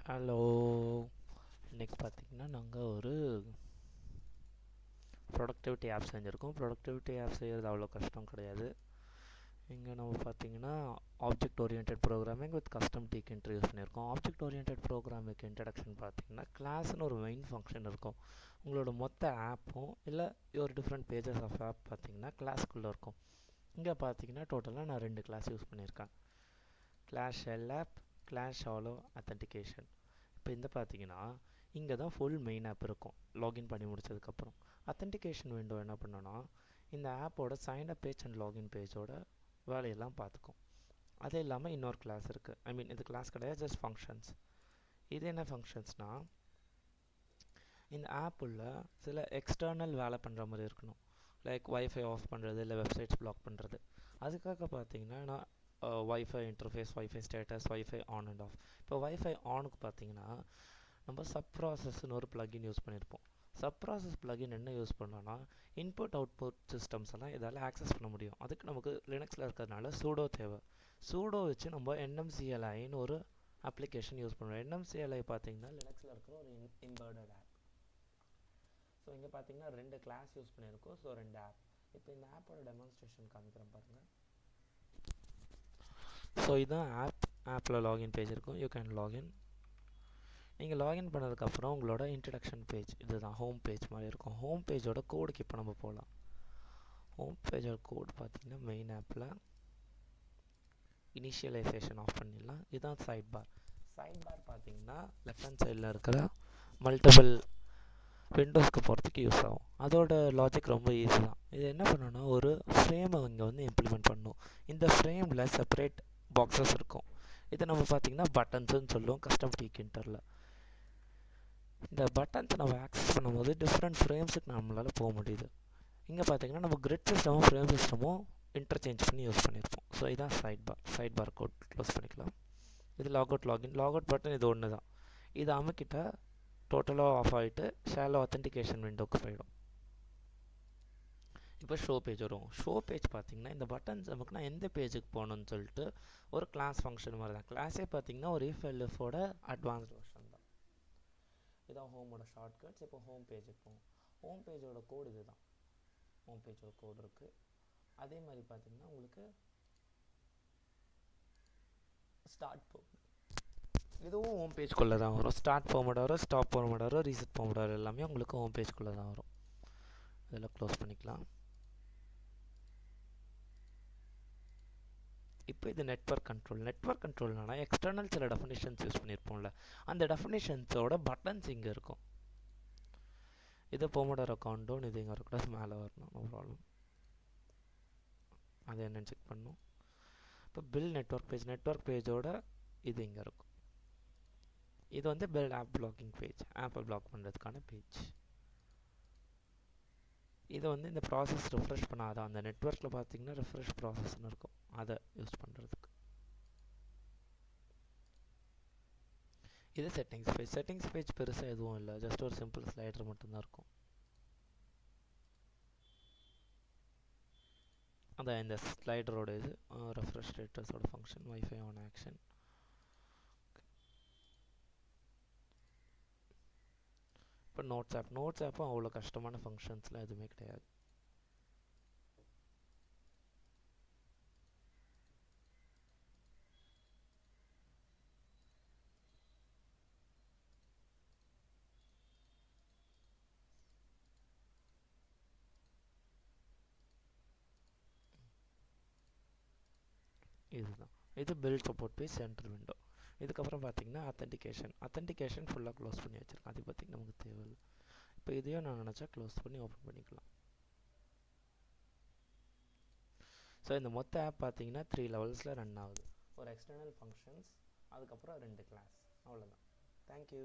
Hello. இன்னைக்கு பார்த்தீங்கன்னா நாங்கள் ஒரு ப்ரொடக்டிவிட்டி ஆப் செஞ்சுருக்கோம். ப்ரொடக்டிவிட்டி ஆப் செய்கிறது அவ்வளோ கஷ்டம் கிடையாது. இங்கே நம்ம பார்த்தீங்கன்னா object orient programming with custom டீக் இன்ட்ரடியூஸ் பண்ணியிருக்கோம். ஆப்ஜெக்ட் ஓரியன்ட் ப்ரோக்ராமிங்க்கு இன்ட்ரடக்ஷன் பார்த்தீங்கன்னா கிளாஸ்னு ஒரு மெயின் ஃபங்க்ஷன் இருக்கும். உங்களோட மொத்த ஆப்பும் இல்லை ஒரு டிஃப்ரெண்ட் பேஜஸ் ஆஃப் ஆப் பார்த்தீங்கன்னா கிளாஸ்க்குள்ளே இருக்கும். இங்கே பார்த்தீங்கன்னா டோட்டலாக நான் 2 கிளாஸ் யூஸ் பண்ணியிருக்கேன். Class shell app, class shallow authentication. இப்போ இந்த பார்த்தீங்கன்னா இங்கே தான் ஃபுல் மெயின் ஆப் இருக்கும். லாகின் பண்ணி முடிச்சதுக்கப்புறம் அத்தன்டிகேஷன் விண்டோ என்ன பண்ணோன்னா இந்த ஆப்போட sign up page and login பேஜோட வேலையெல்லாம் பார்த்துக்கும். அது இல்லாமல் இன்னொரு கிளாஸ் இருக்குது. ஐ மீன் இது கிளாஸ் கிடையாது, ஜஸ்ட் ஃபங்க்ஷன்ஸ். இது என்ன ஃபங்க்ஷன்ஸ்னால் இந்த ஆப் உள்ள சில எக்ஸ்டர்னல் வேலை பண்ணுற மாதிரி இருக்கணும். லைக் வைஃபை ஆஃப் பண்ணுறது இல்லை வெப்சைட்ஸ் பிளாக் பண்ணுறது. அதுக்காக பார்த்தீங்கன்னா நான் wifi interface, wifi status, wifi on and half. இப்போ வைஃபை ஆனுக்கு பார்த்தீங்கன்னா நம்ம சப் ப்ராசஸ்ன்னு ஒரு ப்ளகின் யூஸ் பண்ணியிருப்போம். சப் ப்ராசஸ் ப்ளகின் என்ன யூஸ் பண்ணோன்னா இன்புட் அவுட்புட் சிஸ்டம்ஸ் எல்லாம் இதால் ஆக்சஸ் பண்ண முடியும். அதுக்கு நமக்கு லினக்ஸில் இருக்கிறதுனால சூடோ தேவை. சூடோ வச்சு நம்ம NMCLIன்னு ஒரு அப்ளிகேஷன் யூஸ் பண்ணுவோம். NMCLI பார்த்தீங்கன்னா லினக்ஸில் இருக்கிற ஒரு இம்பெடட் ஆப். ஸோ இங்கே பார்த்தீங்கன்னா 2 கிளாஸ் யூஸ் பண்ணியிருக்கோம். So 2 app. இப்போ இந்த ஆப்போட டெமான்ஸ்ட்ரேஷன் காமிக்கிறேன் பாருங்கள். ஸோ இதுதான் ஆப்பில் லாகின் பேஜ் இருக்கும். You can login. நீங்கள் லாகின் பண்ணதுக்கப்புறம் உங்களோட இன்ட்ரடக்ஷன் பேஜ் இதுதான் ஹோம் பேஜ் மாதிரி இருக்கும். ஹோம் பேஜோட கோடுக்கு இப்போ நம்ம போகலாம். ஹோம் பேஜோட கோடு பார்த்தீங்கன்னா மெயின் ஆப்பில் இனிஷியலைசேஷன் ஆஃப் பண்ணிடலாம். இதுதான் சைட் பார். சைட் பார் பார்த்தீங்கன்னா லெஃப்ட் ஹேண்ட் சைடில் இருக்கிற மல்டிபிள் விண்டோஸ்க்கு போகிறதுக்கு யூஸ் ஆகும். அதோட லாஜிக் ரொம்ப ஈஸி தான். இது என்ன பண்ணணும்னா ஒரு ஃப்ரேமை இங்கே வந்து இம்ப்ளிமெண்ட் பண்ணணும். இந்த ஃப்ரேமில் செப்பரேட் பாக்ஸஸ் இருக்கும். இதை நம்ம பார்த்தீங்கன்னா பட்டன்ஸுன்னு சொல்லுவோம் கஸ்டம் டீக் இன்டரில். இந்த பட்டன்ஸை நம்ம ஆக்சஸ் பண்ணும்போது டிஃப்ரெண்ட் ஃப்ரேம்ஸுக்கு நம்மளால் போக முடியுது. இங்கே பார்த்தீங்கன்னா நம்ம கிரிட் சிஸ்டமும் ஃப்ரேம் சிஸ்டமும் இன்டர்சேஞ்ச் பண்ணி யூஸ் பண்ணியிருப்போம். ஸோ இதான் சைட் பார் கோட் க்ளோஸ் பண்ணிக்கலாம். இது log out login. Log out button இது ஒன்று தான். இது அமைக்கிட்ட டோட்டலாக ஆஃப் ஆகிட்டு ஷாலோ அத்தன்டிகேஷன் விண்டோக்கு போயிடும். இப்போ ஷோ பேஜ் வரும். ஷோ பேஜ் பார்த்தீங்கன்னா இந்த பட்டன்ஸ் நமக்கு நான் எந்த பேஜுக்கு போகணுன்னு சொல்லிட்டு ஒரு கிளாஸ் ஃபங்க்ஷன் மாதிரி தான். கிளாஸே பார்த்தீங்கன்னா ஒரு இஃப் எல்எஃபோட அட்வான்ஸ்ட் வெர்ஷன் தான். இதான் ஹோமோட ஷார்ட்கட்ஸ். இப்போ ஹோம் பேஜுக்கு போகும். ஹோம் பேஜோட கோடு இது தான். ஹோம் பேஜோட கோடு இருக்குது. அதே மாதிரி பார்த்தீங்கன்னா உங்களுக்கு ஸ்டார்ட் போகும். இதுவும் ஹோம் பேஜ்குள்ளே தான் வரும். ஸ்டார்ட் ஃபார்மேட் வரும், ஸ்டாப் ஃபார்மேட் வரும், ரீசெட் ஃபார்மேட் வரும். எல்லாமே உங்களுக்கு ஹோம் பேஜ்குள்ளே தான் வரும். இதெல்லாம் க்ளோஸ் பண்ணிக்கலாம். இப்போ இது நெட்வொர்க் கண்ட்ரோல். நெட்வொர்க் கண்ட்ரோல்னா எக்ஸ்டர்னல் சில டெஃபினிஷன்ஸ் யூஸ் பண்ணியிருப்போம்ல, அந்த டெஃபினிஷன்ஸோட பட்டன்ஸ் இங்கே இருக்கும். இது போமோடோர் அக்கௌண்ட்டும் இது இங்கே வரக்கூடாது, மேலே வரணும். No problem. அது என்னன்னு செக் பண்ணணும். இப்போ பில் நெட்வொர்க் பேஜோட இது இங்கே இருக்கும். இது வந்து பில்ட் ஆப் பிளாக்கிங் பேஜ், ஆப்பை பிளாக் பண்ணுறதுக்கான பேஜ். இது வந்து இந்த ப்ராசஸ் ரிஃப்ரெஷ் பண்ணாதான் அந்த நெட்வொர்க்கில் பார்த்தீங்கன்னா ரிஃப்ரெஷ் ப்ராசஸ்ன்னு இருக்கும், அதை யூஸ் பண்ணுறதுக்கு. இது செட்டிங்ஸ் பேஜ். செட்டிங்ஸ் பேஜ் பெருசாக எதுவும் இல்லை, ஜஸ்ட் ஒரு சிம்பிள் ஸ்லைடர் மட்டும்தான் இருக்கும். அதான் இந்த ஸ்லைடரோட இது ரெஃப்ரெஷ் ஸ்டேட்டஸோட ஃபங்க்ஷன், வைஃபை ஆன் ஆக்ஷன். இப்போ நோட்ஸ் ஆப்பும் அவ்வளோ கஷ்டமான ஃபங்க்ஷன்ஸ்லாம் எதுவுமே கிடையாது. இதுதான் இது build support page centre window. இதுக்கப்புறம் பார்த்தீங்கன்னா அத்தன்டிகேஷன் ஃபுல்லாக க்ளோஸ் பண்ணி வச்சுருக்கேன். அது பார்த்திங்கன்னா நமக்கு தேவையில்லை. இப்போ இதையும் நான் நினச்சா க்ளோஸ் பண்ணி ஓப்பன் பண்ணிக்கலாம். ஸோ இந்த மொத்த ஆப் பார்த்தீங்கன்னா 3 லெவல்ஸில் ரன் ஆகுது. ஒரு எக்ஸ்டர்னல் ஃபங்க்ஷன்ஸ், அதுக்கப்புறம் 2 கிளாஸ், அவ்வளோதான். தேங்க்யூ.